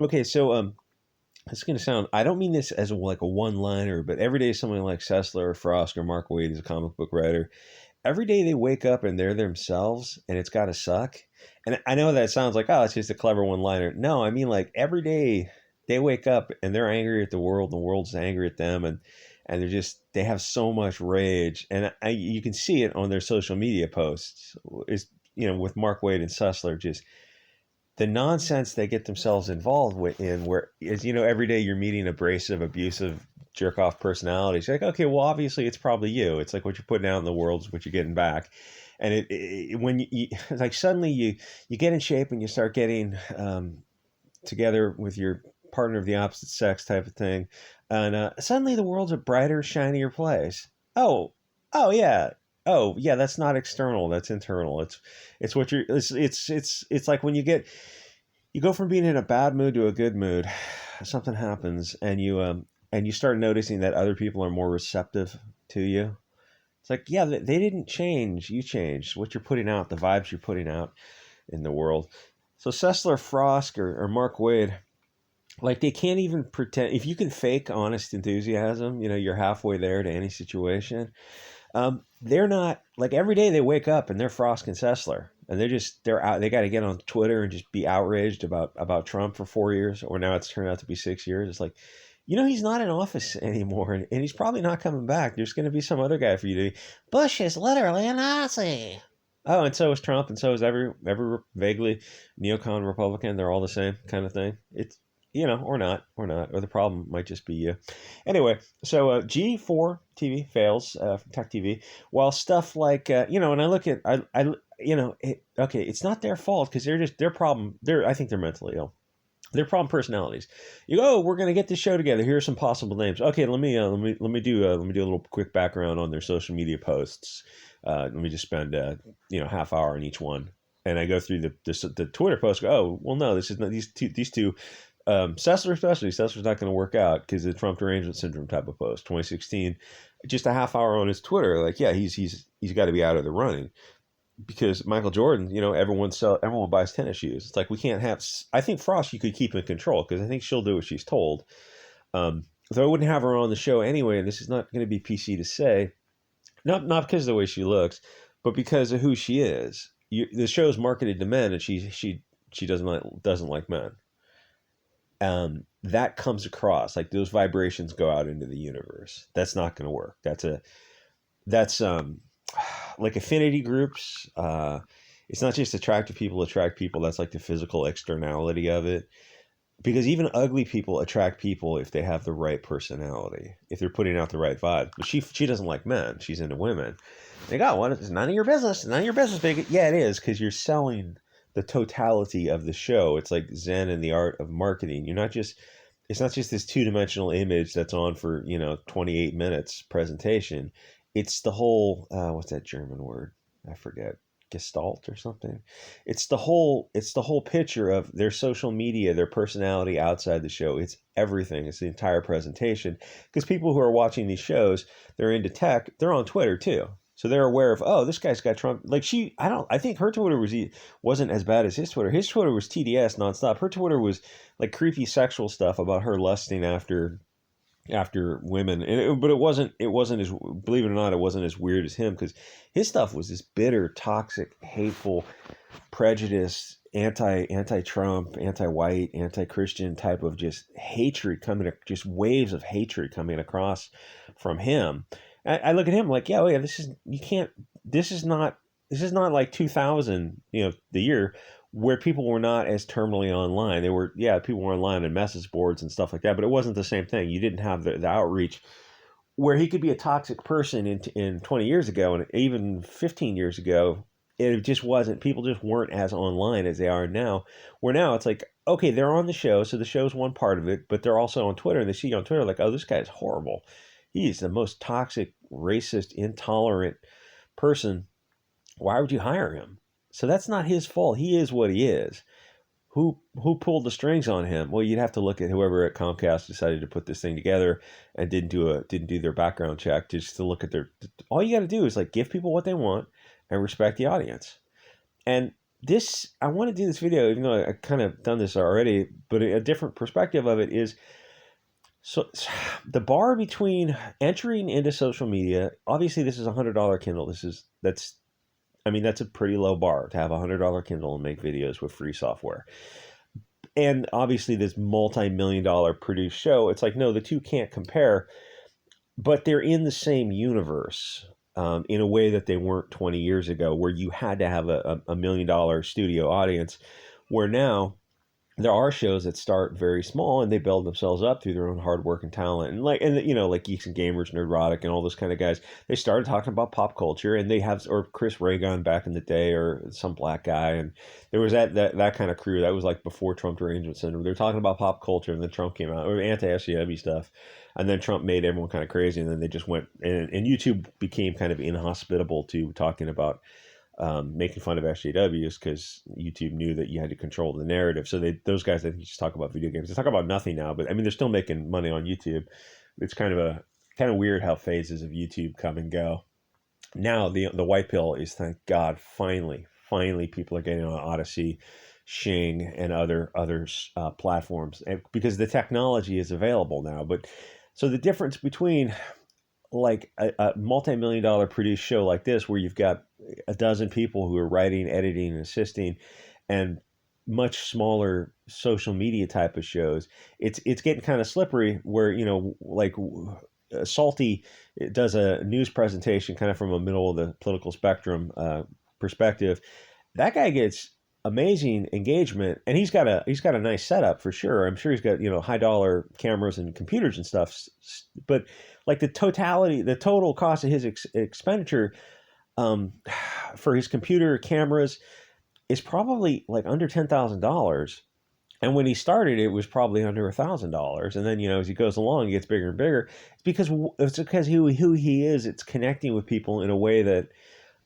Okay, so it's going to sound, I don't mean this as like a one-liner, but every day someone like Sessler or Frosk or Mark Waid is a comic book writer. Every day they wake up and they're themselves and it's got to suck. And I know that sounds like, oh, it's just a clever one-liner. No, I mean like every day they wake up and they're angry at the world and the world's angry at them, and they're just, they have so much rage. And you can see it on their social media posts. Is, with Mark Waid and Sessler, just the nonsense they get themselves involved with in, where is, every day you're meeting abrasive, abusive, jerk off personalities. You're like, okay, well, obviously it's probably you. It's like what you're putting out in the world is what you're getting back. And when you like suddenly you get in shape and you start getting together with your partner of the opposite sex type of thing, and suddenly the world's a brighter, shinier place. Oh, oh yeah, oh yeah. That's not external. That's internal. It's what you're. It's like when you go from being in a bad mood to a good mood. Something happens, and you start noticing that other people are more receptive to you. It's like, yeah, they didn't change. You changed. What you're putting out, the vibes you're putting out in the world. So Sessler, Frosk, or Mark Waid, like they can't even pretend. If you can fake honest enthusiasm, you're halfway there to any situation. They're not, like, every day they wake up and they're Frost and Sessler, and they're out. They got to get on Twitter and just be outraged about Trump for 4 years, or now it's turned out to be 6 years. It's like, he's not in office anymore, and he's probably not coming back. There's going to be some other guy for you to. Bush is literally a Nazi. Oh, and so is Trump, and so is every vaguely neocon Republican. They're all the same kind of thing. It's, or the problem might just be you. Anyway, so G4TV fails from Tech TV, while stuff like and I look at okay, it's not their fault because they're just their problem. I think they're mentally ill. They're problem personalities. You go, oh, we're going to get this show together. Here are some possible names. Okay, let me do a little quick background on their social media posts. Let me just spend half hour on each one, and I go through the Twitter posts. Go, oh, well, no, this is not these two. Sessler especially. Sessler's not going to work out because the Trump derangement syndrome type of post. 2016, just a half hour on his Twitter. Like, yeah, he's got to be out of the running. Because Michael Jordan, everyone buys tennis shoes. It's like we can't have. I think Frost you could keep in control because I think she'll do what she's told. Though I wouldn't have her on the show anyway, and this is not going to be PC to say, not because of the way she looks, but because of who she is. The show's marketed to men, and she doesn't like men. That comes across like those vibrations go out into the universe. That's not going to work. That's like affinity groups. It's not just attractive people attract people. That's like the physical externality of it. Because even ugly people attract people if they have the right personality, if they're putting out the right vibe. But she doesn't like men. She's into women. They go, well, it's none of your business. None of your business, big. Yeah, it is, because you're selling the totality of the show. It's like Zen and the art of marketing. It's not just this two-dimensional image that's on for 28 minutes presentation. It's the whole what's that German word? I forget. Gestalt or something. It's the whole picture of their social media, their personality outside the show. It's everything. It's the entire presentation. Because people who are watching these shows, they're into tech, they're on Twitter too. So they're aware of, oh, this guy's got Trump. Like I think her Twitter wasn't as bad as his Twitter. His Twitter was TDS nonstop. Her Twitter was like creepy sexual stuff about her lusting after women, but it wasn't as, believe it or not, it wasn't as weird as him, because his stuff was this bitter, toxic, hateful, prejudice, anti-Trump, anti-white, anti-Christian type of just hatred just waves of hatred coming across from him. I look at him like, yeah, oh yeah, this is not like 2000, the year where people were not as terminally online. People were online and message boards and stuff like that, but it wasn't the same thing. You didn't have the outreach where he could be a toxic person in 20 years ago, and even 15 years ago. It just wasn't. People just weren't as online as they are now. Where now it's like, okay, they're on the show, so the show's one part of it, but they're also on Twitter, and they see you on Twitter like, oh, this guy's horrible. He's the most toxic, racist, intolerant person. Why would you hire him? So that's not his fault. He is what he is. Who pulled the strings on him? Well, you'd have to look at whoever at Comcast decided to put this thing together and didn't do their background check, just to look at their. All you got to do is like give people what they want and respect the audience. And I want to do this video, even though I kind of done this already, but a different perspective of it is, so the bar between entering into social media, obviously this is $100 Kindle. That's a pretty low bar to have a $100 Kindle and make videos with free software. And obviously this multi-million-dollar produced show, it's like, no, the two can't compare, but they're in the same universe. In a way that they weren't 20 years ago, where you had to have a $1 million studio audience, where now there are shows that start very small and they build themselves up through their own hard work and talent. And like Geeks and Gamers, Nerdrotic, and all those kind of guys, they started talking about pop culture, and they have, or Chris Reagan back in the day, or some black guy. And there was that kind of crew that was like before Trump derangement syndrome. They were talking about pop culture, and then Trump came out, or anti-SJW stuff. And then Trump made everyone kind of crazy. And then they just went, and YouTube became kind of inhospitable to talking about making fun of SJWs, because YouTube knew that you had to control the narrative. So those guys, I think, just talk about video games. They talk about nothing now, but I mean, they're still making money on YouTube. It's kind of weird how phases of YouTube come and go. Now the white pill is, thank God, finally people are getting on Odyssey, Shing, and other platforms, and because the technology is available now. But so the difference between like a multi-million-dollar produced show like this, where you've got a dozen people who are writing, editing, and assisting, and much smaller social media type of shows, it's getting kind of slippery. Where like Salty does a news presentation kind of from a middle of the political spectrum perspective. That guy gets amazing engagement, and he's got a nice setup for sure. I'm sure he's got high dollar cameras and computers and stuff, but like the total cost of his expenditure for his computer cameras is probably like under $10,000. And when he started, it was probably under $1,000. And then, as he goes along, it gets bigger and bigger. It's because who he is. It's connecting with people in a way that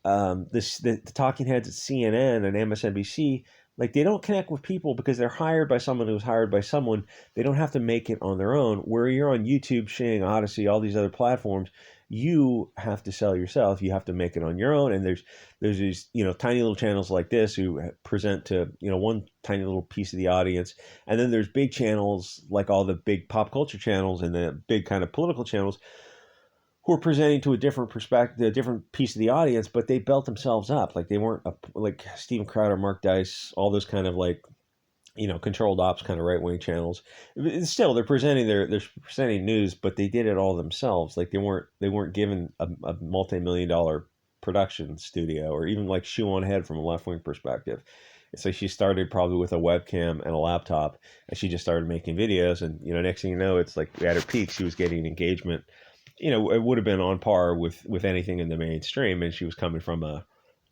the talking heads at CNN and MSNBC, like, they don't connect with people because they're hired by someone who's hired by someone. They don't have to make it on their own. Where you're on YouTube, Shing, Odyssey, all these other platforms, you have to sell yourself. You have to make it on your own. And there's these tiny little channels like this who present to one tiny little piece of the audience, and then there's big channels like all the big pop culture channels and the big kind of political channels who are presenting to a different perspective, a different piece of the audience, but they built themselves up. Like, they weren't like Steven Crowder, Mark Dice, all those kind of like, controlled ops kind of right-wing channels. Still, they're presenting news, but they did it all themselves. Like, they weren't given a multi-million-dollar production studio, or even like shoe on head from a left-wing perspective. It's like she started probably with a webcam and a laptop, and she just started making videos. And next thing you know, it's like at her peak, she was getting engagement. It would have been on par with anything in the mainstream, and she was coming from I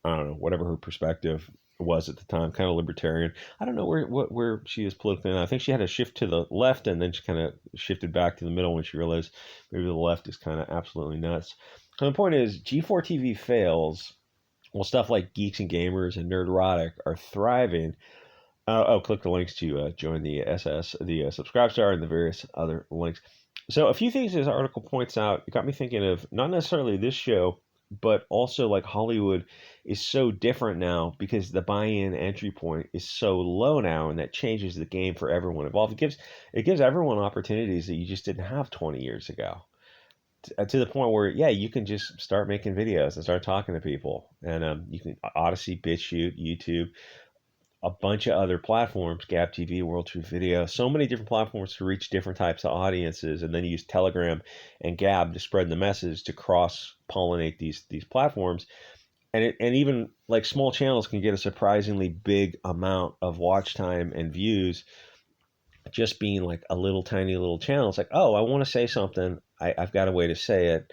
don't know, whatever her perspective was at the time, kind of libertarian. I don't know where she is politically now. I think she had a shift to the left, and then she kind of shifted back to the middle when she realized maybe the left is kind of absolutely nuts. And the point is, G4TV fails. Well, stuff like Geeks and Gamers and Nerdrotic are thriving. Click the links to join the Subscribe Star, and the various other links. So a few things this article points out, it got me thinking of not necessarily this show, but also like Hollywood is so different now because the buy-in entry point is so low now, and that changes the game for everyone involved. It gives everyone opportunities that you just didn't have 20 years ago. To the point where, yeah, you can just start making videos and start talking to people. And you can Odyssey, Bit Chute, YouTube, a bunch of other platforms, Gab TV, World Truth Video, so many different platforms to reach different types of audiences, and then use Telegram and Gab to spread the message to cross-pollinate these platforms. And even like small channels can get a surprisingly big amount of watch time and views just being like a little tiny little channel. It's like, oh, I want to say something. I've got a way to say it.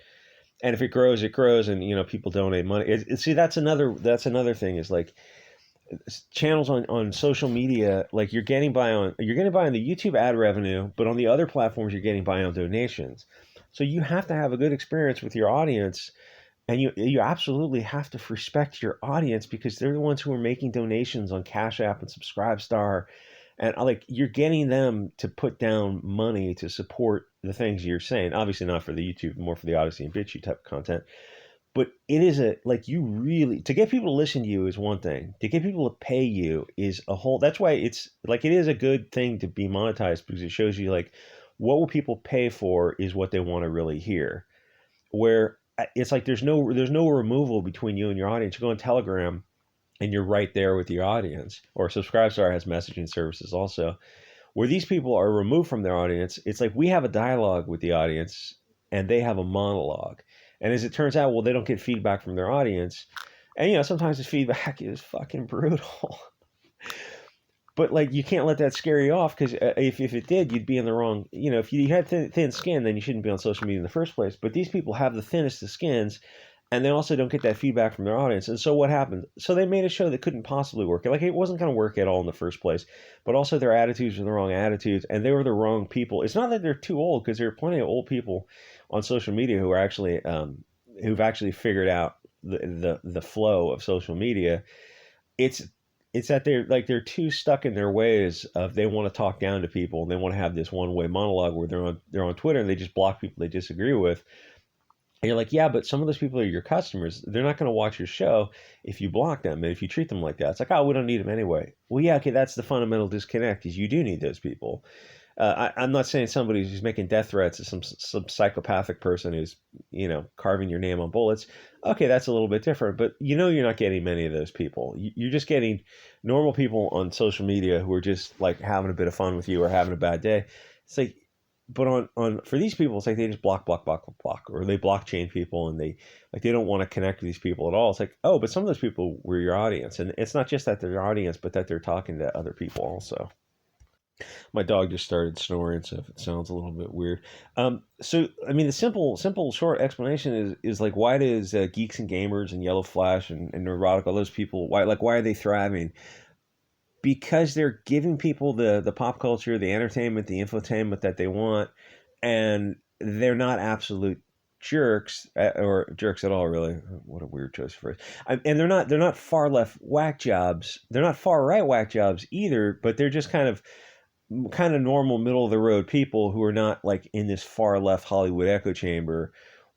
And if it grows, and people donate money. See, that's another thing, is like, channels on social media, like you're getting by on the YouTube ad revenue, but on the other platforms you're getting by on donations. So you have to have a good experience with your audience, and you absolutely have to respect your audience, because they're the ones who are making donations on Cash App and Subscribestar, and like, you're getting them to put down money to support the things you're saying. Obviously not for the YouTube, more for the Odyssey and Bit Chute type of content. But it is like, you really, to get people to listen to you is one thing. To get people to pay you is a whole. That's why it's like, it is a good thing to be monetized, because it shows you like, what will people pay for is what they want to really hear. Where it's like, there's no removal between you and your audience. You go on Telegram and you're right there with your audience. Or Subscribestar has messaging services also, where these people are removed from their audience. It's like, we have a dialogue with the audience and they have a monologue. And as it turns out, well, they don't get feedback from their audience. And, sometimes the feedback is fucking brutal. But like, you can't let that scare you off, because if it did, you'd be in the wrong. If you had thin skin, then you shouldn't be on social media in the first place. But these people have the thinnest of skins, and they also don't get that feedback from their audience. And so what happened? So they made a show that couldn't possibly work. Like, it wasn't going to work at all in the first place. But also, their attitudes were the wrong attitudes, and they were the wrong people. It's not that they're too old, because there are plenty of old people on social media who are actually who've actually figured out the flow of social media. It's that they're too stuck in their ways of, they want to talk down to people, and they want to have this one way monologue where they're on Twitter and they just block people they disagree with. And you're like, yeah, but some of those people are your customers. They're not going to watch your show if you block them and if you treat them like that. It's like, oh, we don't need them anyway. Well, yeah, okay, that's the fundamental disconnect, is you do need those people. I'm not saying somebody who's making death threats to some psychopathic person who's carving your name on bullets. Okay, that's a little bit different, but you're not getting many of those people. You're just getting normal people on social media who are just like having a bit of fun with you or having a bad day. It's like, but on for these people, it's like they just block, or they blockchain people, and they don't want to connect with these people at all. It's like, oh, but some of those people were your audience, and it's not just that they're your audience, but that they're talking to other people also. My dog just started snoring, so if it sounds a little bit weird. So I mean, the simple, short explanation is like, why does Geeks and Gamers and Yellow Flash and Neurotic, all those people, why are they thriving? Because they're giving people the pop culture, the entertainment, the infotainment that they want, and they're not absolute jerks, or jerks at all, really. What a weird choice of phrase. And they're not far left whack jobs. They're not far right whack jobs either, but they're just kind of normal, middle of the road people who are not like in this far left Hollywood echo chamber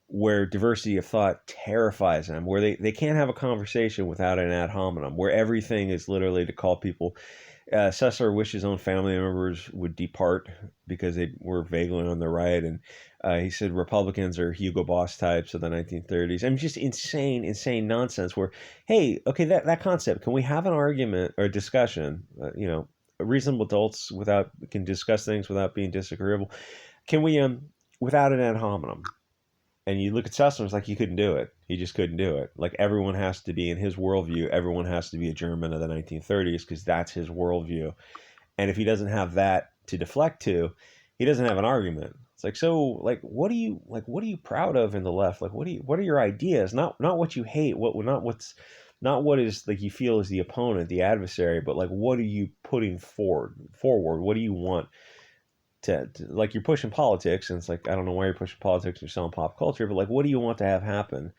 where diversity of thought terrifies them, where they can't have a conversation without an ad hominem, where everything is literally to call people. Sessler wished his own family members would depart because they were vaguely on the right, and he said Republicans are Hugo Boss types of the 1930s. I mean, just insane nonsense. Where, hey, okay, that concept, can we have an argument or a discussion? Reasonable adults can discuss things without being disagreeable. Can we without an ad hominem? And you look at Sessler, it's like, he couldn't do it. He just couldn't do it. Like, everyone has to be, in his worldview, everyone has to be a German of the 1930s, because that's his worldview. And if he doesn't have that to deflect to, he doesn't have an argument. It's like, so, like, what are you proud of in the left? Like, what are your ideas? Not what you hate. Not what is like you feel is the opponent, the adversary, but like, what are you putting forward? What do you want? To like, you're pushing politics, and it's like, I don't know why you're pushing politics, you're selling pop culture, but like, what do you want to have happen,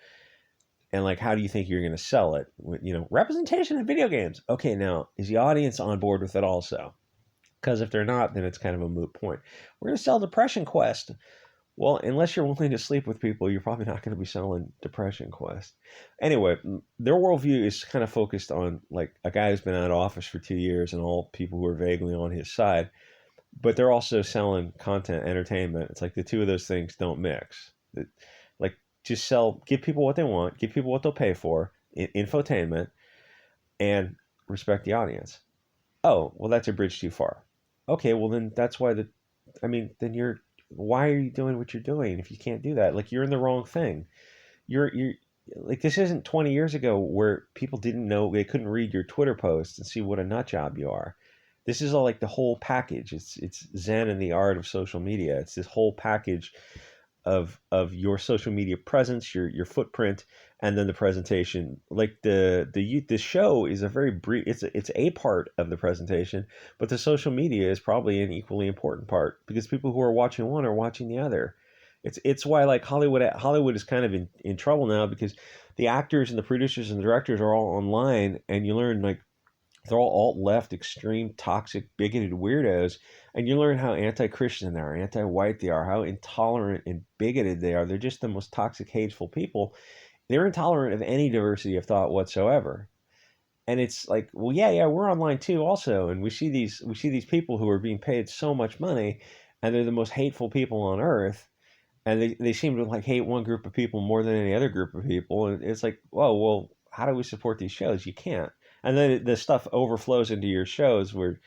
and like, how do you think you're going to sell it? Representation in video games. Okay, now, is the audience on board with it also? Because if they're not, then it's kind of a moot point. We're going to sell Depression Quest. Well, unless you're willing to sleep with people, you're probably not going to be selling Depression Quest. Anyway, their worldview is kind of focused on like a guy who's been out of office for 2 years and all people who are vaguely on his side. But they're also selling content, entertainment. It's like the two of those things don't mix. Like, just give people what they want, give people what they'll pay for, infotainment, and respect the audience. Oh, well, that's a bridge too far. Okay, well, then that's why why are you doing what you're doing if you can't do that? Like, you're in the wrong thing. You're like, this isn't 20 years ago where people didn't know, they couldn't read your Twitter posts and see what a nut job you are. This is all like the whole package. It's Zen and the art of social media. It's this whole package of your social media presence, your footprint, and then the presentation. Like the show is a very brief. It's a part of the presentation, but the social media is probably an equally important part, because people who are watching one are watching the other. It's why like Hollywood is kind of in trouble now, because the actors and the producers and the directors are all online, and you learn like, they're all alt-left, extreme, toxic, bigoted weirdos, and you learn how anti-Christian they are, anti-white they are, how intolerant and bigoted they are. They're just the most toxic, hateful people. they're intolerant of any diversity of thought whatsoever. And it's like, well, yeah, we're online too, also, and we see these people who are being paid so much money, and they're the most hateful people on earth, and they seem to like hate one group of people more than any other group of people, and it's like, whoa, well, how do we support these shows? You can't. And then the stuff overflows into your shows where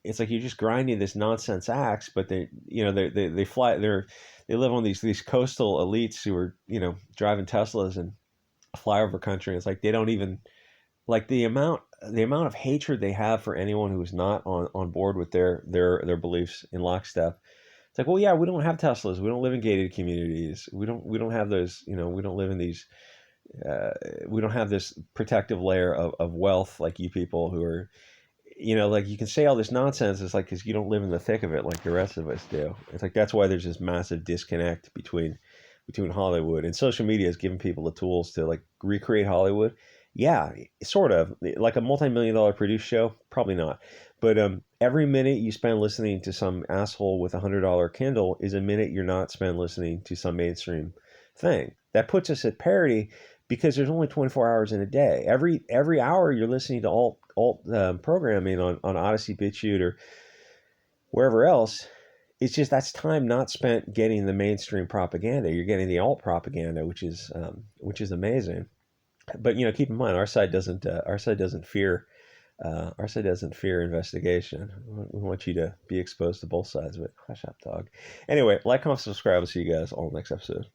it's like you're just grinding this nonsense acts, but they live on these coastal elites who are driving Teslas and flyover country. It's like they don't even like the amount of hatred they have for anyone who is not on board with their beliefs in lockstep. It's like, well, yeah, we don't have Teslas, we don't live in gated communities, we don't have those, we don't live in these, we don't have this protective layer of wealth like you people who are, like you can say all this nonsense. It's like because you don't live in the thick of it like the rest of us do. It's like that's why there's this massive disconnect between Hollywood, and social media has given people the tools to like recreate Hollywood. Yeah, sort of like a multi-million-dollar produced show, probably not. But every minute you spend listening to some asshole with $100 Kindle is a minute you're not spent listening to some mainstream thing. That puts us at parity because there's only 24 hours in a day. Every hour you're listening to alt programming on Odyssey, Bit Chute, or wherever else. It's just that's time not spent getting the mainstream propaganda. You're getting the alt propaganda, which is amazing. But keep in mind, our side doesn't fear investigation. We want you to be exposed to both sides of it. Hush up, dog. Anyway, like, comment, subscribe. I'll see you guys all next episode.